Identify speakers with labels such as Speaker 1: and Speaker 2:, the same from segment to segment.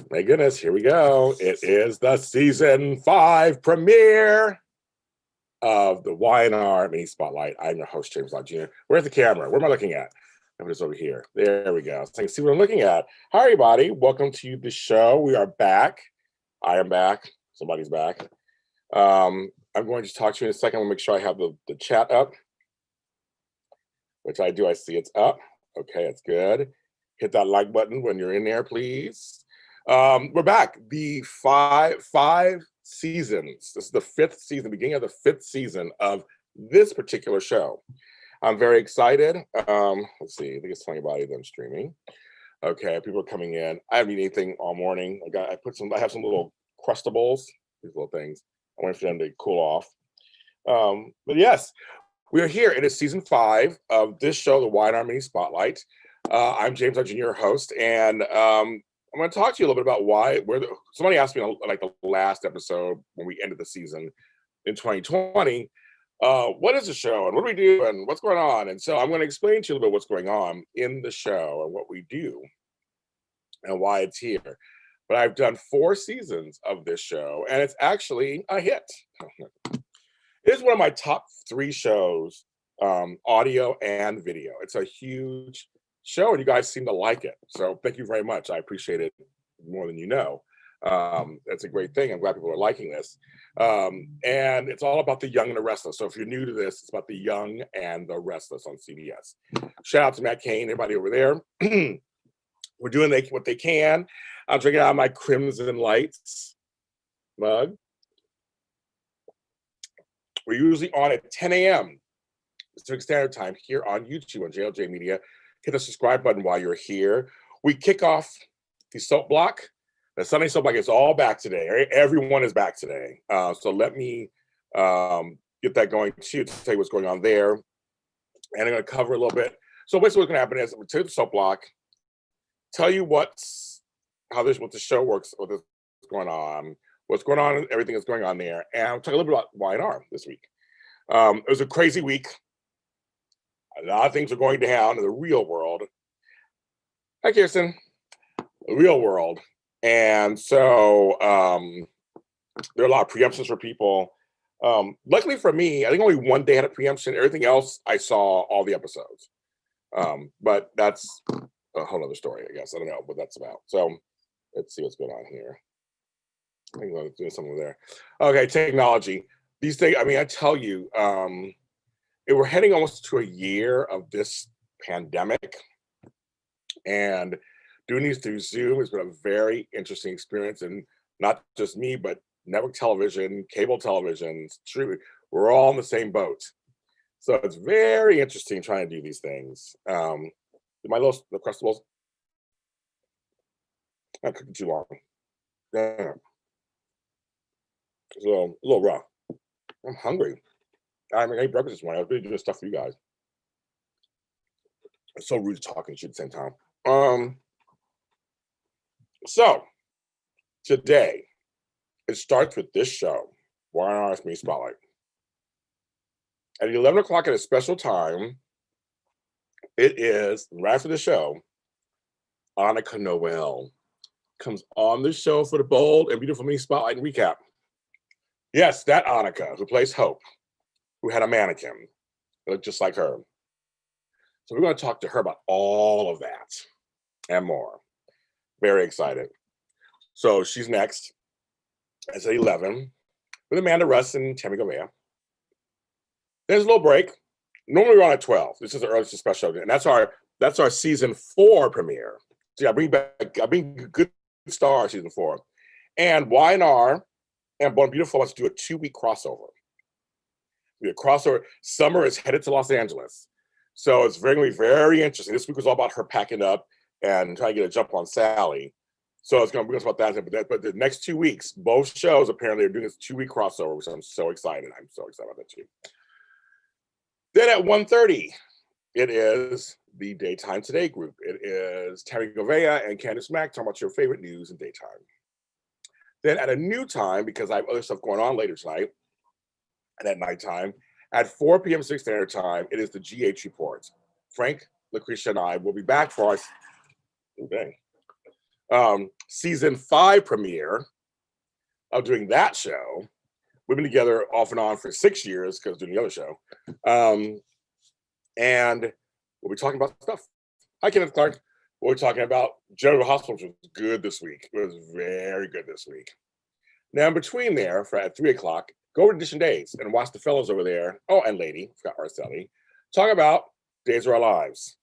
Speaker 1: My goodness, here we go. It is the season 5 premiere of the Y&R Mini Spotlight. I'm your host, James Lott Jr. Where's the camera? Where am I looking at? It is over here. There we go. So you can see what I'm looking at. Hi, everybody. Welcome to the show. We are back. I am back. Somebody's back. I'm going to talk to you in a second. I'll make sure I have the chat up, which I do. I see it's up. Okay, that's good. Hit that like button when you're in there, please. We're back. The five seasons. This is the 5th season, beginning of the 5th season of this particular show. I'm very excited. Let's see. I think it's 20 body them streaming. Okay, people are coming in. I haven't eaten anything all morning. I have some little crustables, these little things. I wait for them to cool off. But yes, we are here. It is season 5 of this show, the Y&R Mini Spotlight. I'm James Lott Jr., your host, and I'm going to talk to you a little bit about somebody asked me like the last episode when we ended the season in 2020, what is the show and what do we do and what's going on? And so I'm going to explain to you a little bit what's going on in the show and what we do and why it's here. But I've done 4 seasons of this show and it's actually a hit. It's one of my top 3 shows, audio and video. It's a huge show and you guys seem to like it. So thank you very much. I appreciate it more than you know. That's a great thing. I'm glad people are liking this. And it's all about the young and the restless. So if you're new to this, it's about the young and the restless on CBS. Shout out to Matt Kane, everybody over there. We're doing what they can. I'm drinking out of my Crimson Lights mug. We're usually on at 10 a.m. Pacific Standard Time here on YouTube on JLJ Media. Hit the subscribe button while you're here. We kick off the soap block. The Sunday soap block is all back today. Everyone is back today. So let me get that going too, to tell you what's going on there. And I'm going to cover a little bit. So basically what's going to happen is I'm going to take the soap block, tell you what the show works, what's going on, everything that's going on there. And I'll talk a little bit about Y&R this week. It was a crazy week. A lot of things are going down in the real world. Hi, Kirsten. The real world. And so there are a lot of preemptions for people. Luckily for me, I think only one day had a preemption. Everything else, I saw all the episodes. But that's a whole other story, I guess. I don't know what that's about. So let's see what's going on here. I think I'm doing something there. Okay, technology. These things, I mean, I tell you, we're heading almost to a year of this pandemic. And doing these through Zoom has been a very interesting experience. And not just me, but network television, cable television, we're all in the same boat. So it's very interesting trying to do these things. The Crustables, not cooking too long. Damn. So a little raw. I'm hungry. I ate breakfast this morning. I was really doing stuff for you guys. It's so rude to talk and shit at the same time. So today it starts with this show, Y&R Mini Spotlight. At 11 o'clock at a special time, it is right after the show. Annika Noel comes on the show for the bold and beautiful Mini Spotlight and recap. Yes, that Annika who plays Hope, who had a mannequin that looked just like her. So we're going to talk to her about all of that and more. Very excited. So she's next. It's at 11 with Amanda Russ and Tammy Govea. There's a little break. Normally we're on at 12. This is the earliest special, and that's our season 4 premiere. So I bring good star season 4, and Y&R and Born Beautiful wants to do a 2-week crossover. We have crossover. Summer is headed to Los Angeles, so it's going to be very interesting. This week was all about her packing up and trying to get a jump on Sally. So it's going to be about that. But the next 2 weeks, both shows apparently are doing this 2-week crossover, which I'm so excited. I'm so excited about that too. Then at 1:30, it is the Daytime Today group. It is Tammy Govea and Candace Mack talking about your favorite news in daytime. Then at a new time, because I have other stuff going on later tonight, and at nighttime, at 4 p.m. Pacific Standard Time, it is the GH Report. Frank, Lucretia, and I will be back for our season 5 premiere of doing that show. We've been together off and on for 6 years because doing the other show. And we'll be talking about stuff. Hi, Kenneth Clark. We're talking about General Hospital, which was good this week. It was very good this week. Now, in between there, at 3 o'clock, go over to Edition Days and watch the fellows over there. Oh, and lady, forgot Araceli. Talk about Days of Our Lives.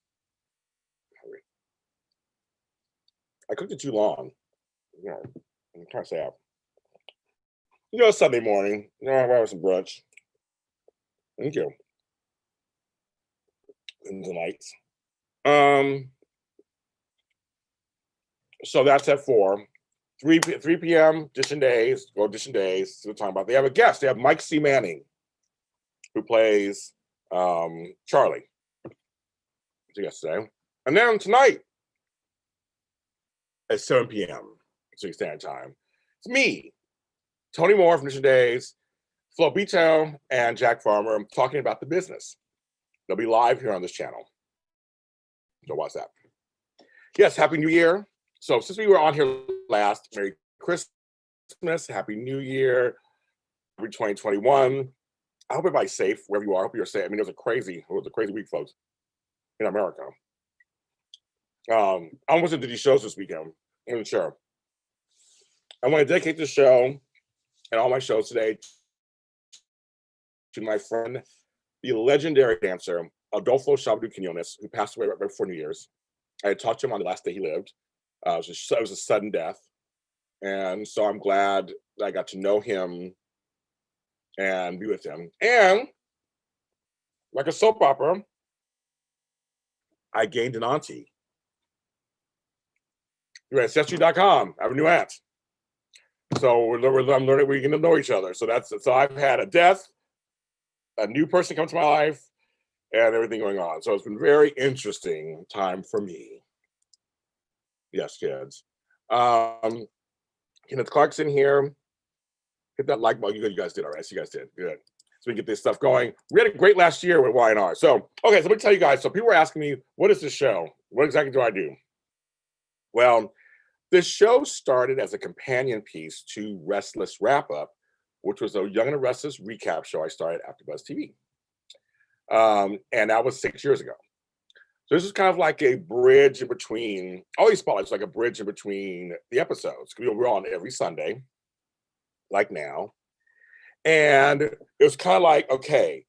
Speaker 1: I cooked it too long. You know, I'm trying to say out. You know, Sunday morning. You know, I have some brunch. Thank you. And tonight. So that's at 4. 3 p.m. Edition Days. Go Edition Days. So we're talking about. They have a guest. They have Mike C. Manning, who plays Charlie. Yesterday. And then tonight at 7 p.m. Pacific Standard Time. It's me, Tony Moore from Edition Days, Flo Bito, and Jack Farmer talking about the business. They'll be live here on this channel. So watch that. Yes, Happy New Year. So since we were on here last, Merry Christmas, Happy New Year, Happy 2021. I hope everybody's safe wherever you are. I hope you're safe. I mean, it was a crazy week, folks, in America. I almost did these shows this weekend. I'm not sure. I want to dedicate this show and all my shows today to my friend, the legendary dancer, Adolfo Shabdu Quinones, who passed away right before New Year's. I had talked to him on the last day he lived. It was a sudden death. And so I'm glad that I got to know him and be with him. And like a soap opera, I gained an auntie. You're at Ancestry.com. I have a new aunt. So I'm learning we can know each other. So I've had a death, a new person come to my life, and everything going on. So it's been a very interesting time for me. Yes, kids. Kenneth Clarkson here. Hit that like button. You guys did all right. So you guys did good. So we get this stuff going. We had a great last year with Y&R. So okay, so let me tell you guys. So people were asking me, what is this show? What exactly do I do? Well, this show started as a companion piece to Restless Wrap Up, which was a Young and the Restless recap show I started after Buzz TV. And that was 6 years ago. So this is kind of like a bridge in between, all these spotlights, like a bridge in between the episodes. We're on every Sunday, like now. And it was kind of like, okay,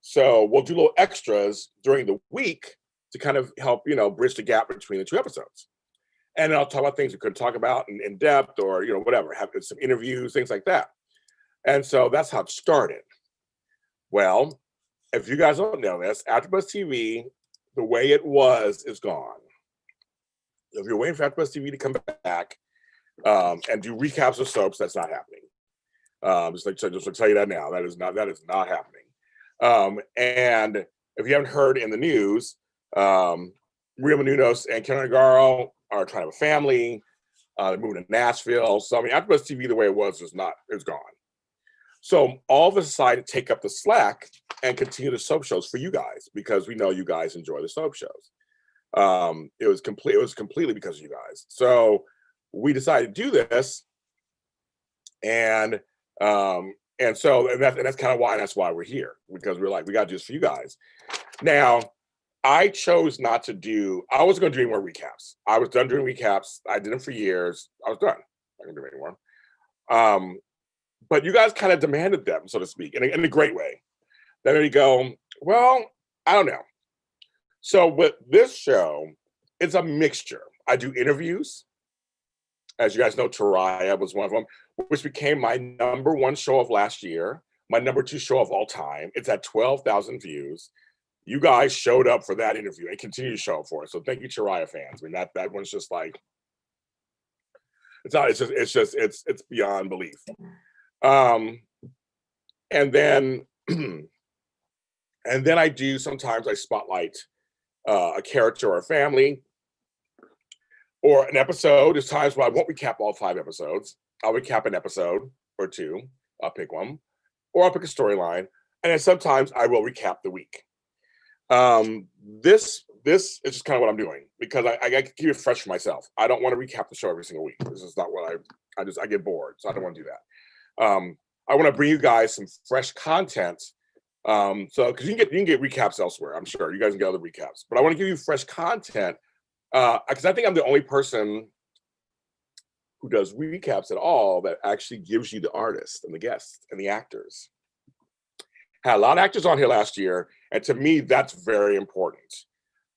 Speaker 1: so we'll do little extras during the week to kind of help, bridge the gap between the two episodes. And I'll talk about things we couldn't talk about in depth or, whatever, have some interviews, things like that. And so that's how it started. Well, if you guys don't know this, AfterBuzz TV, the way it was is gone. If you're waiting for AfterBuzz TV to come back and do recaps of soaps, that's not happening. Just to tell you that now, that is not happening. And if you haven't heard in the news, Maria Menounos and Ken Garro are trying to have a family. They're moving to Nashville. So I mean, AfterBuzz TV, the way it was it's gone. So all of us decided to take up the slack and continue the soap shows for you guys because we know you guys enjoy the soap shows. It was completely because of you guys. So we decided to do this, and that's kind of why we're here, because we're like, we got to do this for you guys. Now, I chose not to do. I wasn't going to do any more recaps. I was done doing recaps. I did them for years. I was done. I can't do it anymore. But you guys kind of demanded them, so to speak, in a great way. Then you go, well, I don't know. So with this show, it's a mixture. I do interviews. As you guys know, Taraya was one of them, which became my #1 show of last year, my #2 show of all time. It's at 12,000 views. You guys showed up for that interview and continue to show up for it. So thank you, Taraya fans. I mean, that one's just like, it's beyond belief. And then sometimes I spotlight a character or a family or an episode. There's times where I won't recap all 5 episodes. I'll recap an episode or 2. I'll pick one, or I'll pick a storyline. And then sometimes I will recap the week. This this is just kind of what I'm doing because I keep it fresh for myself. I don't want to recap the show every single week. This is not what I get bored, so I don't want to do that. I want to bring you guys some fresh content. So because you can get recaps elsewhere, I'm sure you guys can get other recaps, but I want to give you fresh content because I think I'm the only person who does recaps at all that actually gives you the artists and the guests and the actors. Had a lot of actors on here last year, and to me, that's very important.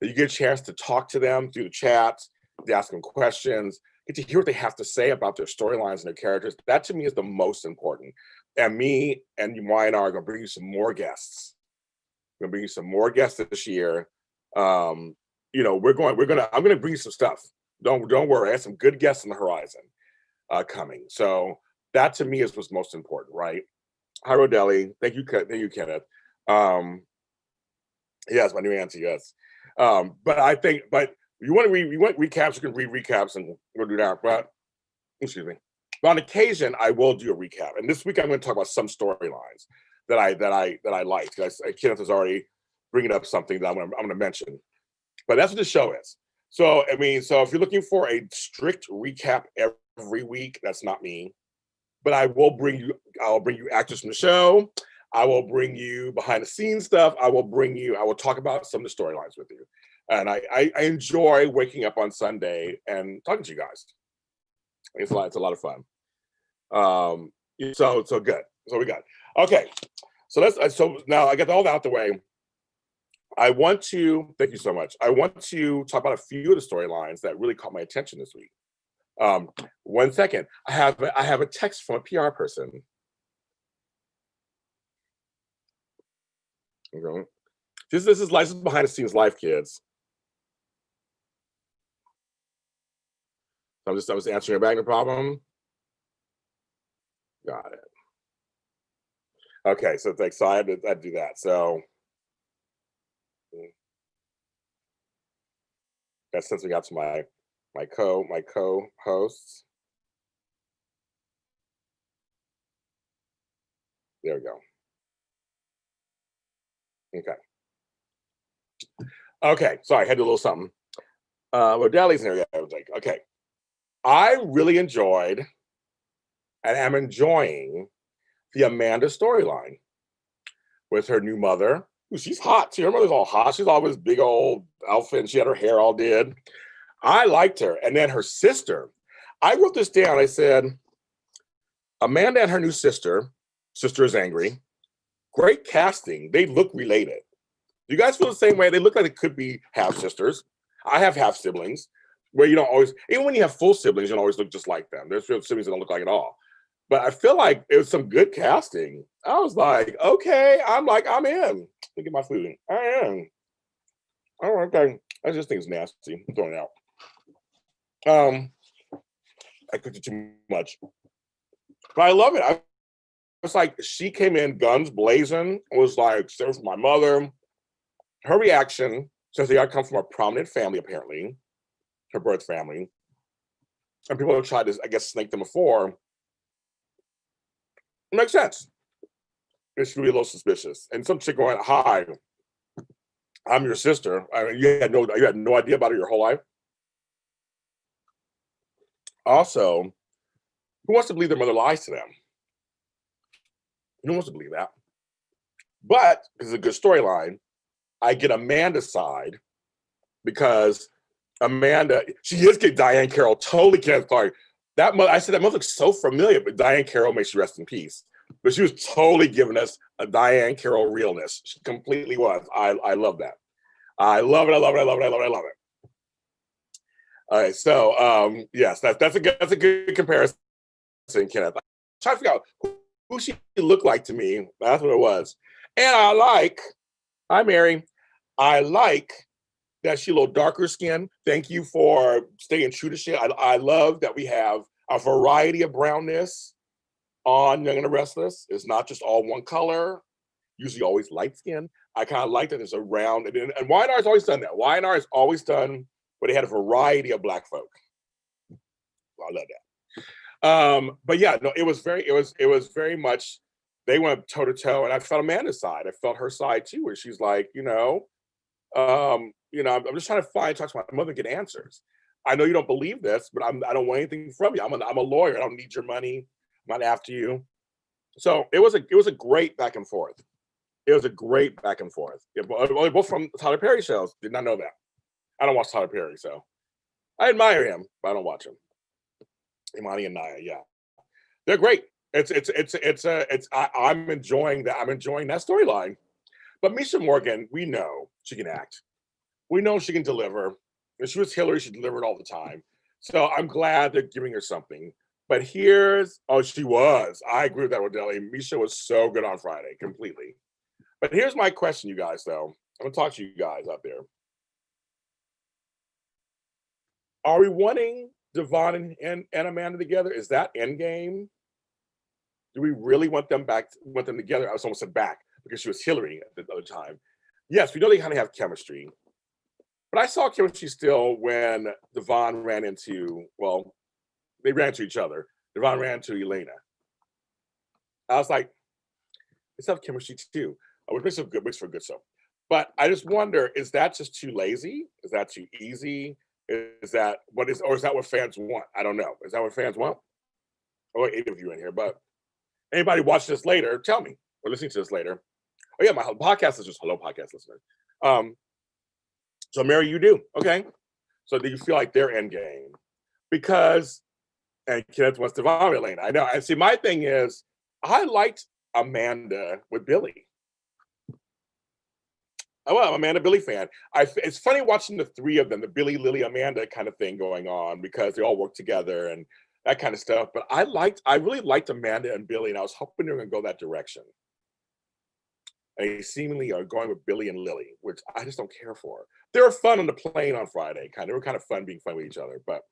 Speaker 1: That you get a chance to talk to them through the chat, to ask them questions, get to hear what they have to say about their storylines and their characters. That to me is the most important. And me and Y&R are going to bring you some more guests. We're going to bring you some more guests this year. I'm going to bring you some stuff. Don't worry. I have some good guests on the horizon coming. So that to me is what's most important, right? Hi, Rodelli. Thank you, Kenneth. Yes, my new answer, yes. But you want recaps, you can read recaps and we'll do that. But excuse me. But on occasion, I will do a recap. And this week I'm going to talk about some storylines that I liked. Kenneth is already bringing up something that I'm going to mention. But that's what the show is. So if you're looking for a strict recap every week, that's not me. But I'll bring you actors from the show. I will bring you behind the scenes stuff. I will talk about some of the storylines with you. And I enjoy waking up on Sunday and talking to you guys. It's a lot of fun. So good. So we got, okay. So now I got all that out the way. Thank you so much. I want to talk about a few of the storylines that really caught my attention this week. 1 second. I have a text from a PR person. Okay. This is License Behind the Scenes Life, kids. I was answering back the problem. Got it. Okay, so it's I had to do that. So that's since we got to my co-hosts. There we go. Okay, sorry, I had to do a little something. Rodelli's in there. I was like, okay. I really enjoyed and am enjoying the Amanda storyline with her new mother. Ooh, she's hot too. Her mother's all hot. She's always big old outfit and she had her hair all did. I liked her. And then her sister. I wrote this down. I said, Amanda and her new sister is angry. Great casting. They look related. Do you guys feel the same way? They look like they could be half sisters. I have half siblings where you don't always, even when you have full siblings, you don't always look just like them. There's siblings that don't look like it all. But I feel like it was some good casting. I was like, okay, I'm in. Look at my food. I am. Oh, okay. I just think it's nasty. I'm throwing it out. I cooked it too much. But I love it. I was like, she came in guns blazing, was like, serves my mother. Her reaction says they come from a prominent family, apparently, her birth family. And people have tried to, I guess, snake them before. It makes sense. It's really a little suspicious. And some chick going, hi, I'm your sister. I mean, you had no idea about her your whole life. Also, who wants to believe their mother lies to them? Who wants to believe that? But this is a good storyline. I get Amanda's side because Amanda, she is getting Diane Carroll totally can't sorry. That mother, I said that mother looks so familiar, but Diane Carroll makes you rest in peace. But she was totally giving us a Diane Carroll realness. She completely was. I love that. I love it. All right, so yes, that's a good comparison, Kenneth. I'm trying to figure out who she looked like to me. That's what it was. And hi Mary. I like that she's a little darker skin. Thank you for staying true to shit. I love that we have a variety of brownness on Young and the Restless. It's not just all one color, usually always light skin. I kind of like that it's a round, and Y&R has always done that. Y&R has always done where they had a variety of Black folk. I love that. But yeah, no, it was very much, they went toe to toe, and I felt Amanda's side. I felt her side too, where she's like, I'm just trying to talk to my mother and get answers. I know you don't believe this, but I don't want anything from you. I'm a lawyer. I don't need your money. I'm not after you. So it was a great back and forth. It was a great back and forth. Yeah, both from Tyler Perry shows. Did not know that. I don't watch Tyler Perry, so I admire him, but I don't watch him. Imani and Naya, yeah, they're great. I'm enjoying that. I'm enjoying that storyline. But Misha Morgan, we know she can act. We know she can deliver. If she was Hillary, she delivered all the time. So I'm glad they're giving her something. But she was. I agree with that, Rodelli. Misha was so good on Friday, completely. But here's my question, you guys, though. I'm going to talk to you guys out there. Are we wanting Devon and Amanda together? Is that endgame? Do we really want them together? I was almost said back because she was Hillary at the other time. Yes, we know they kind of have chemistry. But I saw chemistry still when Devon ran into, they ran into each other. Devon ran to Elena. I was like, let's have chemistry too. Which makes for good stuff. But I just wonder, is that just too lazy? Is that too easy? Is that what fans want? I don't know. Is that what fans want? Oh, 8 of you in here, but anybody watch this later, tell me, or listening to this later. Oh yeah, my podcast is just hello podcast listeners. So Mary, you do. Okay. So do you feel like they're end game? Because and Kenneth wants to vomit Elena. I know. And see, my thing is, I liked Amanda with Billy. I'm an Amanda Billy fan. It's funny watching the three of them, the Billy, Lilly, Amanda kind of thing going on because they all work together and that kind of stuff. But I really liked Amanda and Billy, and I was hoping they were going to go that direction. And they seemingly are going with Billy and Lilly, which I just don't care for. They were fun on the plane on Friday. They were kind of fun being fun with each other, but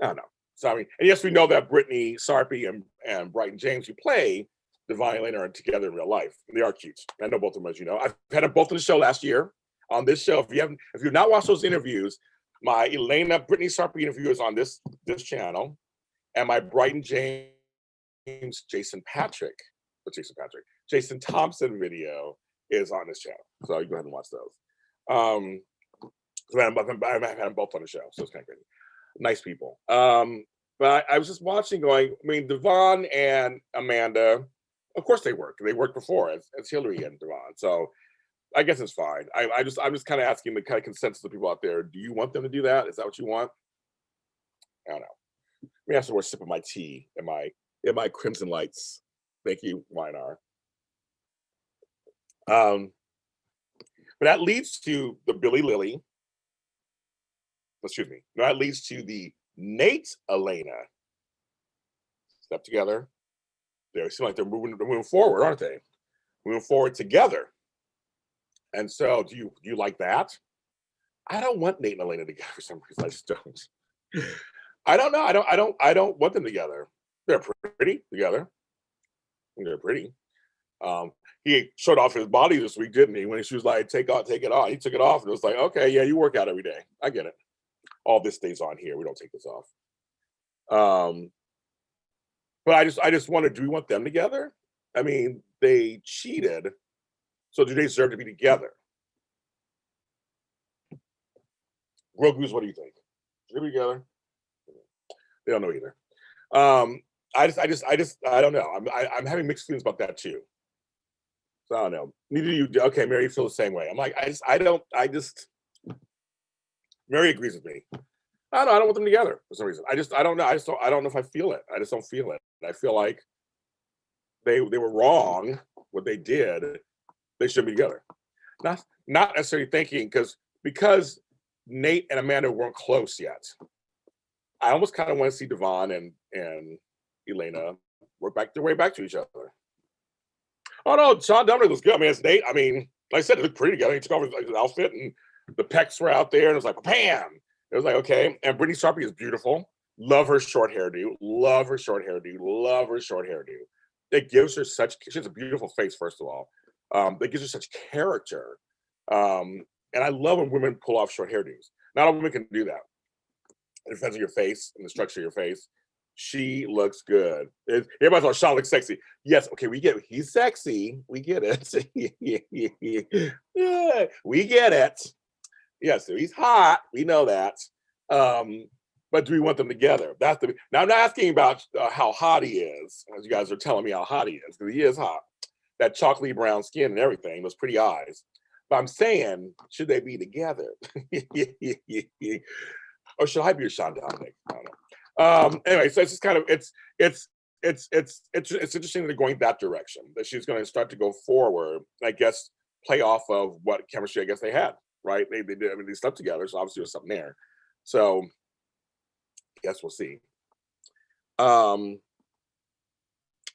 Speaker 1: I don't know. So I mean, and yes, we know that Brittany Sarpy and Brighton James, who play Devon and Elena, are together in real life. They are cute. I know both of them, as you know. I've had them both on the show last year. On this show, if you've not watched those interviews, my Elena Brittany Sarpy interview is on this channel, and my Brighton James Jason Thompson video is on this channel. So you go ahead and watch those. I've had them both on the show, so it's kind of crazy. Nice people. But I was just watching going, I mean, Devon and Amanda, of course they worked. They worked before as Hillary and Devon. So I guess it's fine. I'm just kind of asking the kind of consensus of people out there. Do you want them to do that? Is that what you want? I don't know. Let me have some more sip of my tea and my Crimson Lights. Thank you, Weinar. But that leads to the Billy Lilly. Excuse me. That leads to the Nate Elena step together. They seem like they're moving forward, aren't they? Moving forward together. And so, do you like that? I don't want Nate and Elena together for some reason. I just don't. I don't know. I don't want them together. They're pretty together. They're pretty. He showed off his body this week, didn't he? When she was like, take it off. He took it off, and it was like, okay, yeah, you work out every day. I get it. All this stays on here. We don't take this off. But I just wonder, do we want them together? I mean, they cheated, so do they deserve to be together? Grogu's, what do you think? Should they be together? They don't know either. I don't know. I'm having mixed feelings about that too. So I don't know. Neither do you. Okay, Mary, you feel the same way. I'm like, Mary agrees with me. I don't want them together for some reason. I don't know. I don't know if I feel it. I just don't feel it. I feel like they were wrong what they did. They shouldn't be together. Not necessarily thinking because Nate and Amanda weren't close yet. I almost kind of want to see Devon and Elena work their way back to each other. Oh no, Sean Dominic was good. I mean, it's Nate. I mean, like I said, it looked pretty together. He took off his outfit and the pecs were out there, and it was like, bam. It was like, okay. And Brittany Sarpy is beautiful. Love her short hairdo. Love her short hairdo. It gives her she has a beautiful face, first of all. That gives her such character. And I love when women pull off short hairdos. Not all women can do that. It depends on your face and the structure of your face. She looks good. Everybody thought Sean looks sexy. Yes, okay, we get it. He's sexy. We get it. Yeah, we get it. Yeah, so he's hot. We know that. But do we want them together? That's the now. I'm not asking about how hot he is, as you guys are telling me how hot he is, because he is hot. That chocolatey brown skin and everything, those pretty eyes. But I'm saying, should they be together? Or should I be your Sean Dominic? I don't know. Anyway, so it's just kind of it's interesting that they're going that direction. That she's going to start to go forward. I guess play off of what chemistry I guess they had. Right? They did. I mean, they slept together, so obviously there's something there. So I guess we'll see. I'm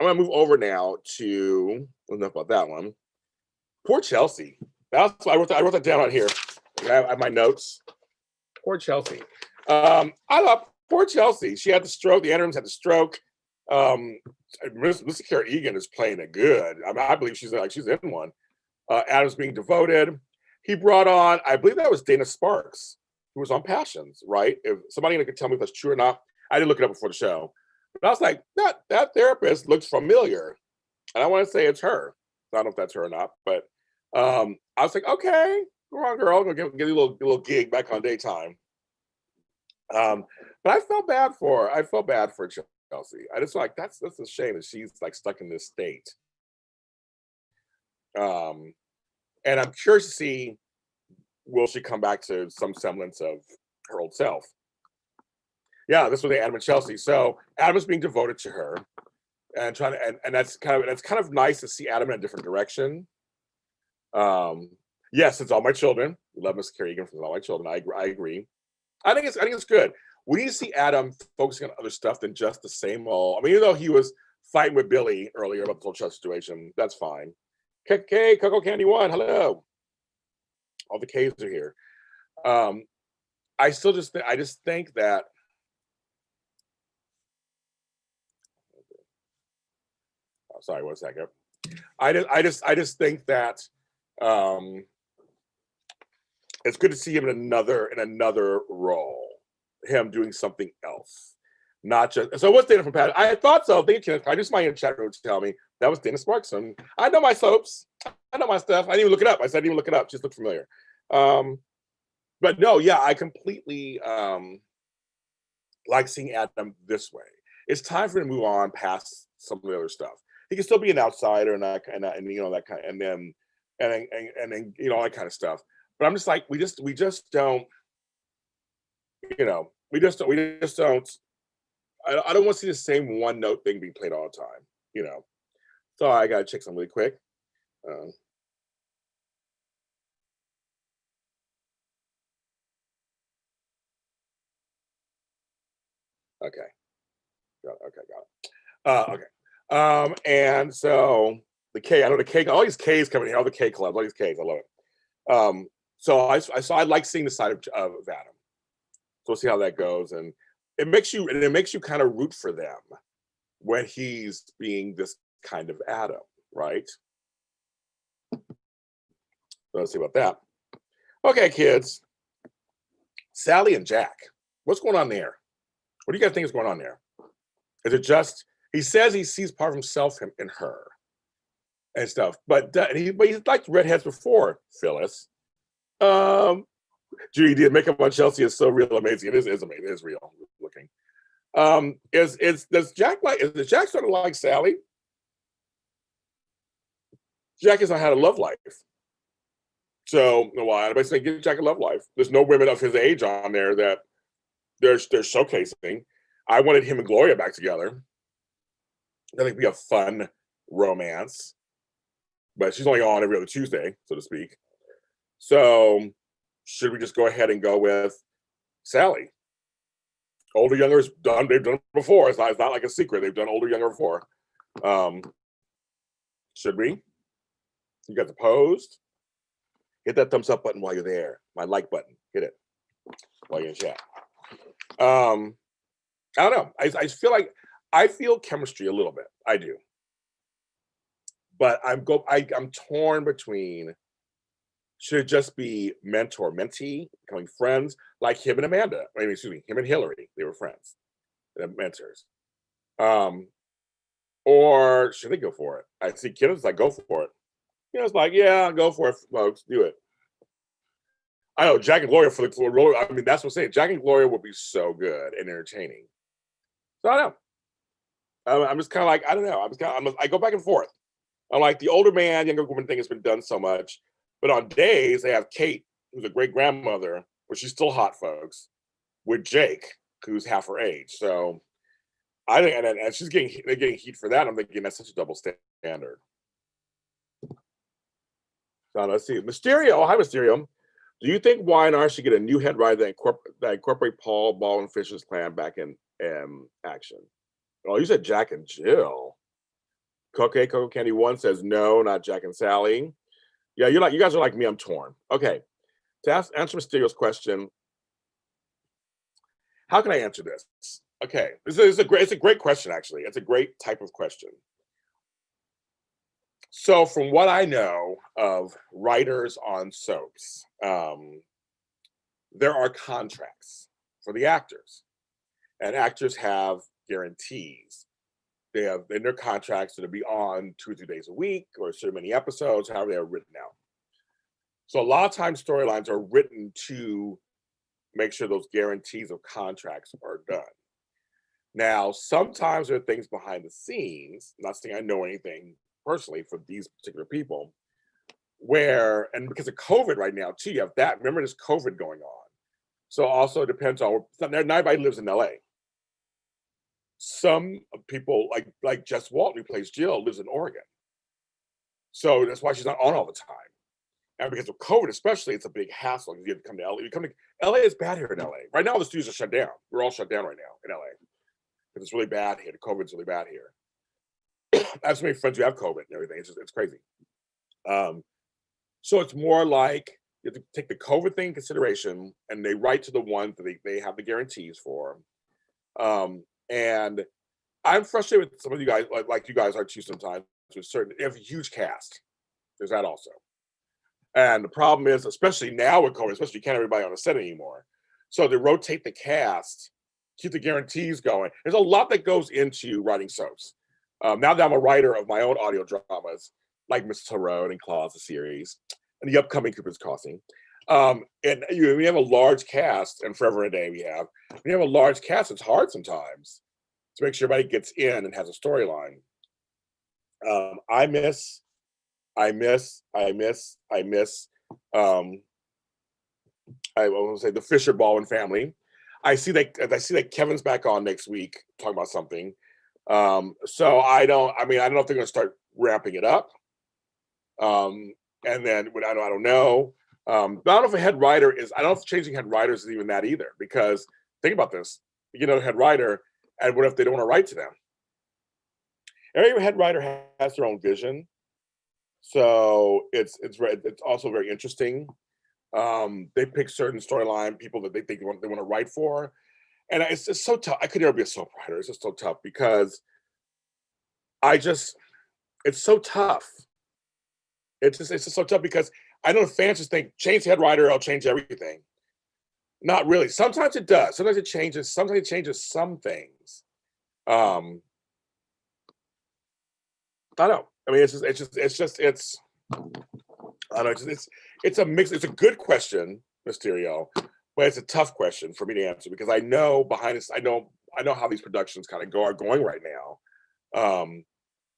Speaker 1: gonna move over now to enough about that one. Poor Chelsea. That's I wrote that down on here. I have my notes. Poor Chelsea. I love poor Chelsea. She had the stroke. The Andrews had the stroke. Mr. Kara Egan is playing it good. I mean, I believe she's in one. Adam's being devoted. He brought on, I believe that was Dana Sparks, who was on Passions, right? If somebody could tell me if that's true or not, I didn't look it up before the show. But I was like, that therapist looks familiar, and I want to say it's her. I don't know if that's her or not, but I was like, okay, go on, girl, go get a little gig back on daytime. But I felt bad for her. I felt bad for Chelsea. I just like that's a shame that she's like stuck in this state. And I'm curious to see will she come back to some semblance of her old self. Yeah, this was the Adam and Chelsea. So Adam is being devoted to her and trying to and that's kind of nice to see Adam in a different direction. Yes, it's all my children. We love Miss Carey Egan from All My Children. I agree. I think it's good. We need to see Adam focusing on other stuff than just the same old. I mean, even though he was fighting with Billy earlier about the whole trust situation, that's fine. K Coco Candy One, hello. All the K's are here. I still just think that sorry, 1 second. I just think that it's good to see him in another role. Him doing something else, not just. So what's Dana from Pat? I thought so. Thank you. I just my chat room to tell me that was Dana Sparkson. I know my soaps. I know my stuff. I didn't even look it up. I said I didn't even look it up. Just looked familiar. But no, yeah, I completely like seeing Adam this way. It's time for him to move on past some of the other stuff. He can still be an outsider and you know that kind, and then you know all that kind of stuff. But I'm just like we just don't, you know, we just don't. I don't want to see the same one note thing being played all the time, you know. So I gotta check something really quick. Okay, got it. Okay. And so the K, I know the K, all these Ks coming here, all the K clubs, all these Ks, I love it. So I like seeing the side of Adam. So we'll see how that goes, and it makes you kind of root for them when he's being this kind of Adam, right? So let's see about that. Okay, kids. Sally and Jack. What's going on there? What do you guys think is going on there? Is it just he says he sees part of himself in her and stuff, but he's liked redheads before, Phyllis. Judy did makeup on Chelsea is so real amazing. It is amazing. It is real looking. Does Jack starting to like Sally? Jack has not had a love life. So why anybody saying give Jack a love life? There's no women of his age on there that they're showcasing. I wanted him and Gloria back together. I think it'd be a fun romance. But she's only on every other Tuesday, so to speak. So should we just go ahead and go with Sally? Older, younger is done. They've done it before. It's not like a secret. They've done older, younger before. Should we? You got the post. Hit that thumbs up button while you're there. My like button. Hit it while you're in chat. I don't know. I feel like I feel chemistry a little bit. I do. But I'm torn between should it just be mentor mentee becoming friends like him and Amanda. I mean, excuse me, him and Hillary. They were friends, mentors. Or should they go for it? I see Kenneth's like, go for it. You know, it's like, yeah, go for it, folks. Do it. I know Jack and Gloria for the role. I mean, that's what I'm saying. Jack and Gloria would be so good and entertaining. So I don't know. I'm just kind of like, I don't know. I go back and forth. I'm like the older man, younger woman thing has been done so much, but on days they have Kate, who's a great grandmother, but she's still hot, folks, with Jake, who's half her age. So I think, and they're getting heat for that. I'm thinking that's such a double standard. So let's see, Mysterio. Hi, Mysterio. Do you think Y&R should get a new head writer that incorporate Paul Ball and Fisher's plan back in action? Oh, you said Jack and Jill. Coco Candy 1 says no, not Jack and Sally. Yeah, you guys are like me. I'm torn. Okay, to answer Mysterio's question, how can I answer this? Okay, it's a great question. Actually, it's a great type of question. So, from what I know of writers on soaps, there are contracts for the actors, and actors have guarantees. They have in their contracts to be on 2 or 3 days a week or so many episodes, however they are written out. So a lot of times storylines are written to make sure those guarantees of contracts are done. Now, sometimes there are things behind the scenes, not saying I know anything personally for these particular people, where, and because of COVID right now too, you have that, remember there's COVID going on. So also it depends on, not everybody lives in LA. Some people like Jess Walton, who plays Jill, lives in Oregon. So that's why she's not on all the time. And because of COVID, especially, it's a big hassle. You have to come to LA. LA is bad here in LA. Right now, the studios are shut down. We're all shut down right now in LA. Because it's really bad here. The COVID's really bad here. I have so many friends who have COVID and everything. It's crazy. So it's more like you have to take the COVID thing in consideration, and they write to the ones that they have the guarantees for. And I'm frustrated with some of you guys, like you guys are too sometimes, with certain, they have a huge cast. There's that also. And the problem is, especially now with COVID, especially you can't have everybody on the set anymore. So they rotate the cast, keep the guarantees going. There's a lot that goes into writing soaps. Now that I'm a writer of my own audio dramas, like Mrs. Road and Claws, the series, and the upcoming Cooper's Crossing. And we have a large cast, and Forever and a Day we have a large cast. It's hard sometimes to make sure everybody gets in and has a storyline. I miss I will say the Fisher Baldwin family. I see that Kevin's back on next week talking about something. So I don't know if they're going to start ramping it up. And then I don't know. But I don't know if a head writer is. I don't know if changing head writers is even that either. Because think about this: head writer, and what if they don't want to write to them? Every head writer has their own vision, so it's also very interesting. They pick certain storyline people that they think they want to write for, and it's just so tough. I could never be a soap writer. It's just so tough because it's so tough. It's just so tough because I know the fans just think change the head writer, I'll change everything. Not really. Sometimes it does. Sometimes it changes. Sometimes it changes some things. I don't know. I mean, it's I don't know. It's a mix. It's a good question, Mysterio, but it's a tough question for me to answer because I know behind this. I know how these productions kind of are going right now,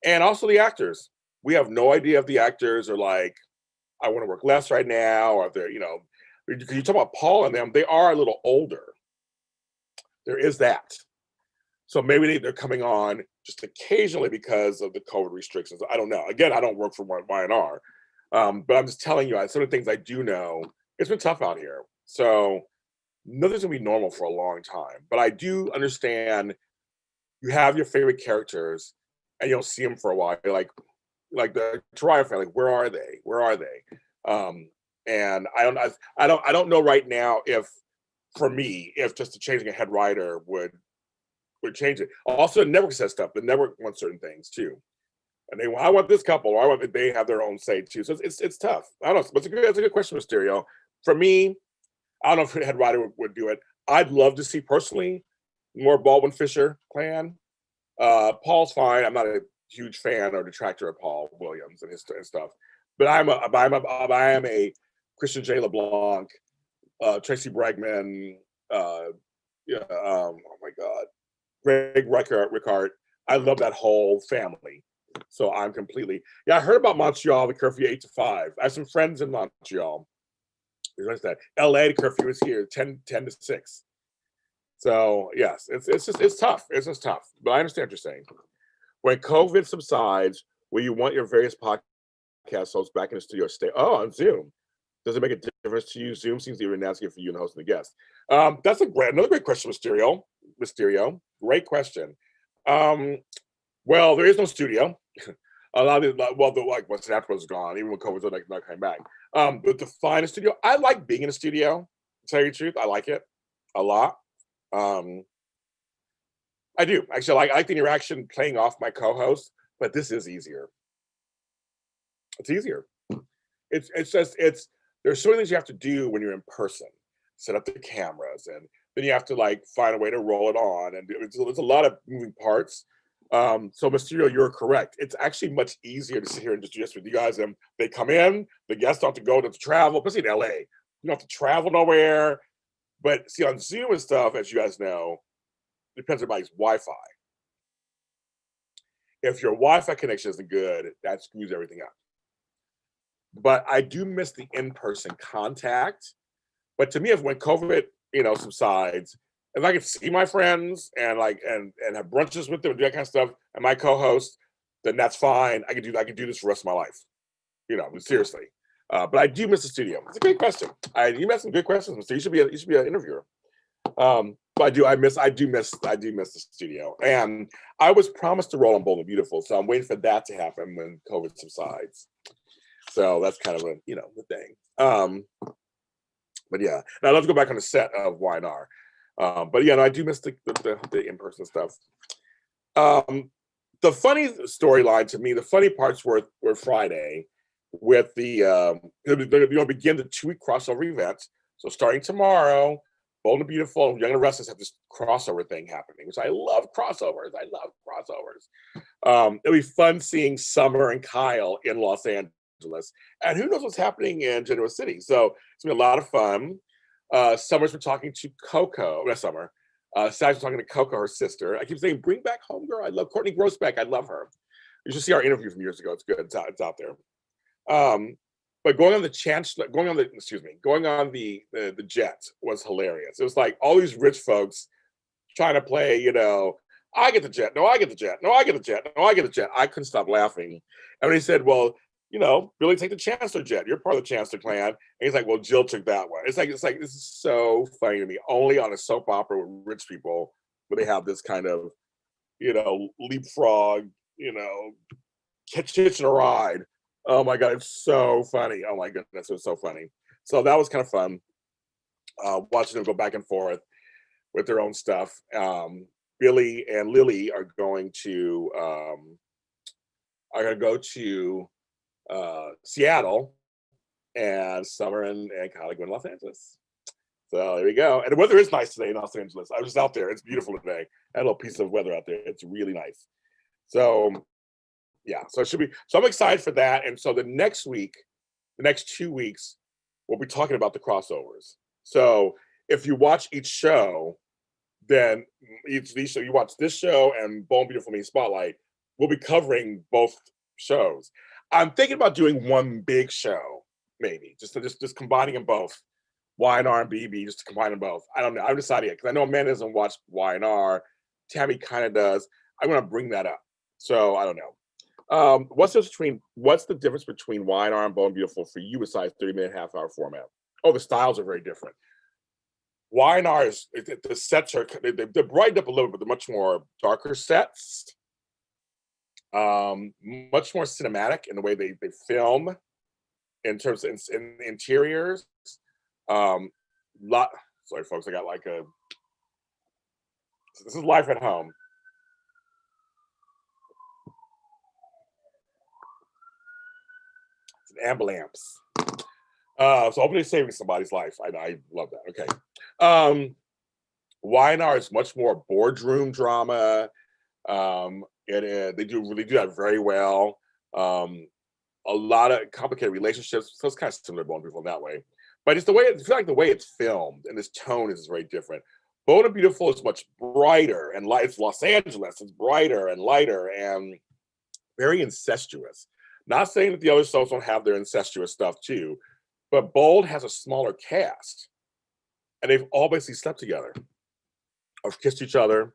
Speaker 1: and also the actors. We have no idea if the actors are like, I want to work less right now, or if they're, because you talk about Paul and them, they are a little older. There is that. So maybe they're coming on just occasionally because of the COVID restrictions. I don't know. Again, I don't work for Y&R, but I'm just telling you, some of the things I do know, it's been tough out here. So nothing's gonna be normal for a long time. But I do understand you have your favorite characters and you don't see them for a while. Like the Tariah family, where are they? Where are they? And I don't know right now if just changing a head writer would change it. Also, the network says stuff. The network wants certain things too, and I want this couple, or I want they have their own say too. So it's tough. I don't know. But it's a good question, Mysterio. For me, I don't know if a head writer would do it. I'd love to see personally more Baldwin Fisher clan. Paul's fine. I'm not a huge fan or detractor of Paul Williams and his stuff, but I am a Christian J. LeBlanc Tracy Bregman, yeah, oh my God, Greg Ricard. I love that whole family. So I'm completely, yeah, I heard about Montreal, the curfew 8 to 5. I have some friends in Montreal. What's that? LA, the curfew is here, 10 to 6. So yes, it's tough. It's just tough. But I understand what you're saying. When COVID subsides, will you want your various podcast hosts back in the studio stay? Oh, on Zoom. Does it make a difference to you? Zoom seems even asking for you and hosting the guest. That's another great question, Mysterio. Mysterio, great question. Um, well, there is no studio. A lot of like once Snap was gone, even when COVID was not coming back. But to find a studio, I like being in a studio. To tell you the truth, I like it a lot. Um, I do actually. I like the interaction playing off my co-host, but this is easier. It's easier. It's just there's so many things you have to do when you're in person. Set up the cameras, and then you have to like find a way to roll it on, and it's a lot of moving parts. So Mysterio, you're correct. It's actually much easier to sit here and just do this with you guys. And they come in, the guests don't have to go to travel, especially in LA. You don't have to travel nowhere. But see, on Zoom and stuff, as you guys know, depends on everybody's Wi-Fi. If your Wi-Fi connection isn't good, that screws everything up. But I do miss the in-person contact. But to me, if when COVID, subsides, if I could see my friends and have brunches with them and do that kind of stuff, and my co-host, then that's fine. I could do this for the rest of my life. Seriously. But I do miss the studio. It's a great question. You asked some good questions, so you should be an interviewer. But I do miss the studio. And I was promised to roll on Bold and Beautiful, so I'm waiting for that to happen when COVID subsides. So that's kind of the thing. But yeah, and I'd love to go back on the set of YNR. But yeah, no, I do miss the in-person stuff. The funny storyline to me, the funny parts were Friday with they're going to begin the 2-week crossover event. So starting tomorrow, Bold and Beautiful and Young and Restless have this crossover thing happening, which I love crossovers. It'll be fun seeing Summer and Kyle in Los Angeles. And who knows what's happening in Genoa City. So it's going to be a lot of fun. Summer's been talking to Coco. Not Summer. Sally's been talking to Coco, her sister. I keep saying, bring back Homegirl. I love Courtney Grossbeck. I love her. You should see our interview from years ago. It's good. It's out there. But going on the jet was hilarious. It was like all these rich folks trying to play, I get the jet. No, I get the jet. No, I get the jet. No, I get the jet. I couldn't stop laughing. And when he said, well, Billy, take the Chancellor jet. You're part of the Chancellor clan. And he's like, well, Jill took that one. It's like this is so funny to me. Only on a soap opera with rich people where they have this kind of, leapfrog, hitching a ride. Oh my God, it's so funny. Oh my goodness, it was so funny. So that was kind of fun. Watching them go back and forth with their own stuff. Billy and Lilly are going to go to Seattle, and Summer and Kyle are going to Los Angeles. So there we go. And the weather is nice today in Los Angeles. I was just out there. It's beautiful today. I had a little piece of weather out there. It's really nice. So yeah, so it should be. So I'm excited for that. And so the next 2 weeks, we'll be talking about the crossovers. So if you watch each show, then you watch this show and Bold and Beautiful Me Spotlight, we'll be covering both shows. I'm thinking about doing one big show, maybe just combining them both, YNR and BB, just to combine them both. I don't know. I'm deciding it because I know Amanda doesn't watch YNR. Tammy kind of does. I want to bring that up. So I don't know. What's the difference between YNR and Bold and Beautiful for you besides 30-minute, half-hour format? Oh, the styles are very different. YNR is the sets are they're brightened up a little bit. They're much more darker sets. Much more cinematic in the way they film in terms of in interiors. Sorry folks, I got this is life at home. It's an ambulance. So hopefully saving somebody's life. I love that. Okay. YNR is much more boardroom drama. They do that very well. A lot of complicated relationships. So it's kind of similar to Bold and Beautiful in that way. but it's the way I feel like the way it's filmed and this tone is very different. Bold and Beautiful is much brighter and light. It's Los Angeles. It's brighter and lighter and very incestuous. Not saying that the other shows don't have their incestuous stuff too, but Bold has a smaller cast, and they've all basically slept together, or kissed each other,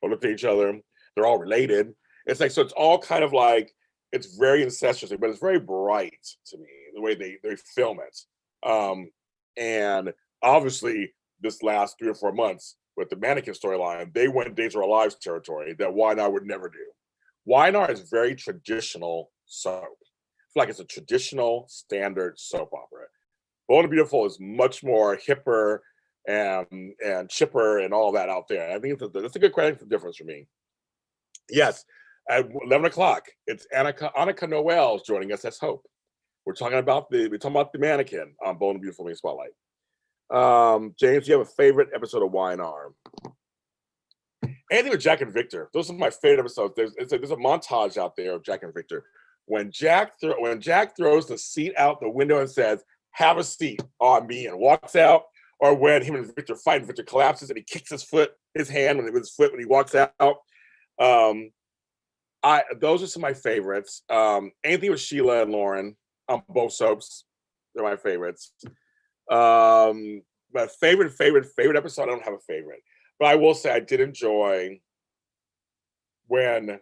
Speaker 1: or looked at each other. They're all related. It's like so. It's all kind of like it's very incestuous, but it's very bright to me the way they film it. And obviously, this last 3 or 4 months with the mannequin storyline, they went Days of Our Lives territory that Y&R would never do. Y&R is very traditional soap. I feel like it's a traditional standard soap opera. Bold and Beautiful is much more hipper and chipper and all that out there. I think that's a good difference for me. Yes, at 11 o'clock, it's Annika Noel's joining us as Hope. We're talking about the mannequin on Bold and Beautiful Main Spotlight. James, do you have a favorite episode of Y&R? Anything with Jack and Victor. Those are my favorite episodes. There's a montage out there of Jack and Victor. When Jack throws the seat out the window and says, "Have a seat on me," and walks out, or when him and Victor fight and Victor collapses and he kicks his hand with his foot when he walks out. Those are some of my favorites. Anything with Sheila and Lauren on both soaps, they're my favorites. My favorite episode, I don't have a favorite. But I will say I did enjoy when,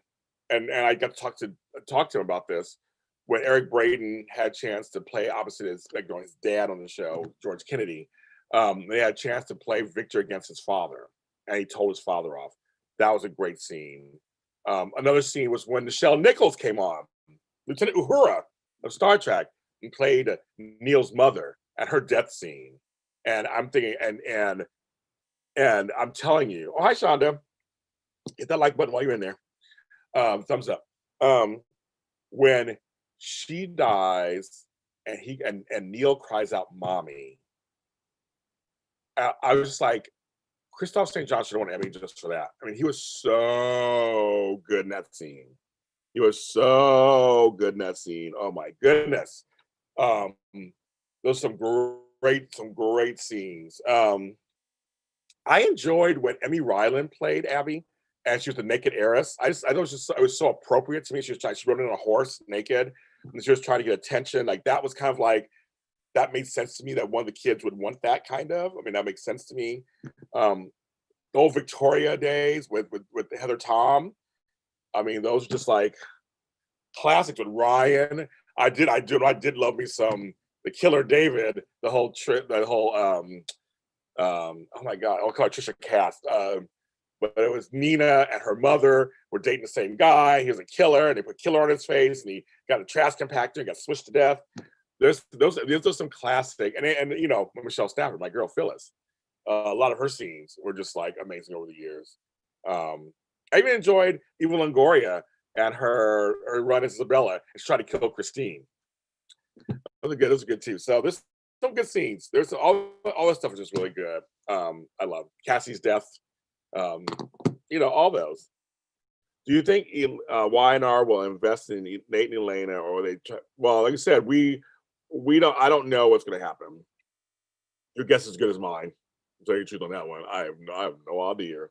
Speaker 1: and I got to talk to him about this, when Eric Braeden had a chance to play opposite his dad on the show, George Kennedy. They had a chance to play Victor against his father, and he told his father off. That was a great scene. Another scene was when Nichelle Nichols came on, Lieutenant Uhura of Star Trek, and played Neil's mother at her death scene. And I'm thinking, and I'm telling you, oh, hi, Shonda. Hit that like button while you're in there. Thumbs up. When she dies and Neil cries out, "Mommy," I was just like, Christoph St. John should have won an Emmy just for that. I mean, he was so good in that scene. Oh my goodness. Those some great scenes. I enjoyed when Emmy Ryland played Abby, and she was the naked heiress. I thought it was so appropriate to me. She rode in on a horse naked, and she was trying to get attention. Like that was kind of like that made sense to me that one of the kids would want that kind of. I mean, that makes sense to me. The old Victoria days with Heather Tom. I mean, those are just like classics with Ryan. I did love me some the Killer David. The whole trip. The whole oh my God, I'll call her Trisha Cast. But it was Nina and her mother were dating the same guy. He was a killer, and they put killer on his face, and he got a trash compactor and got swished to death. Those are some classic, and you know, Michelle Stafford, my girl Phyllis. A lot of her scenes were just like amazing over the years. I even enjoyed Eva Longoria and her run as Isabella and trying to kill Christine. Those are good too. So there's some good scenes. There's all this stuff is just really good. I love Cassie's death. You know, all those. Do you think Y&R will invest in Nate and Elena, or they? Well, like I said, we don't. I don't know what's going to happen. Your guess is as good as mine. To tell you the truth on that one, I have no idea.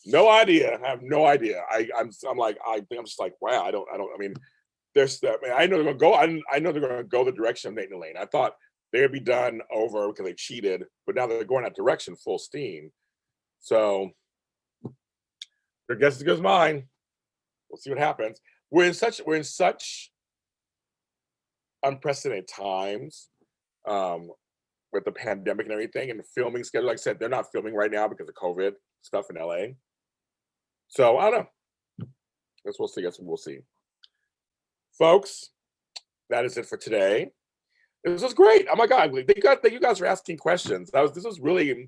Speaker 1: No idea. I have no idea. I'm just like, wow. I don't. I mean, I know they're going to go. I know they're going to go the direction of Nate and Elena. I thought they would be done over because they cheated, but now they're going that direction full steam. So your guess is as good as mine. We'll see what happens. We're in such unprecedented times with the pandemic and everything, and the filming schedule. Like I said, they're not filming right now because of COVID stuff in LA. So I don't know. Guess we'll see. Folks, that is it for today. This was great. Oh my God, you guys are asking questions. This was really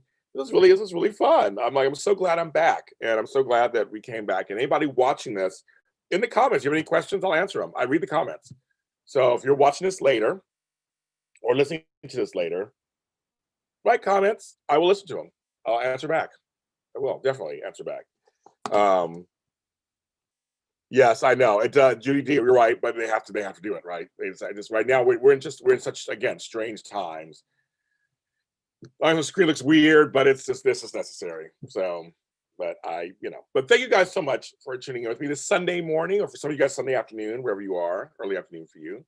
Speaker 1: fun. I'm so glad I'm back, and I'm so glad that we came back. And anybody watching this, in the comments, you have any questions, I'll answer them. I read the comments. So if you're watching this later or listening to this later, write comments. I will listen to them. I'll answer back. I will definitely answer back. Yes, I know. Judy D, you're right, but they have to do it, right? Right now we're in such, again, strange times. I know the screen looks weird, but it's just this is necessary. So, but but thank you guys so much for tuning in with me this Sunday morning, or for some of you guys Sunday afternoon, wherever you are, early afternoon for you.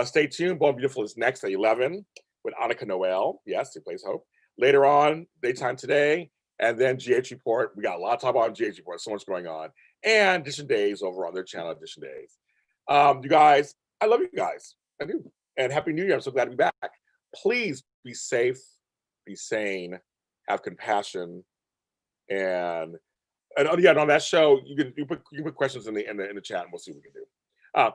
Speaker 1: Stay tuned. Bold and Beautiful is next at 11 with Annika Noel. Yes, who plays Hope. Later on, daytime today, and then GH Report. We got a lot to talk about on GH Report. So much going on, and Edition Days over on their channel, Edition Days. You guys, I love you guys. I do. And Happy New Year. I'm so glad to be back. Please be safe, be sane, have compassion, and and on that show, you can put questions in the chat, and we'll see what we can do. I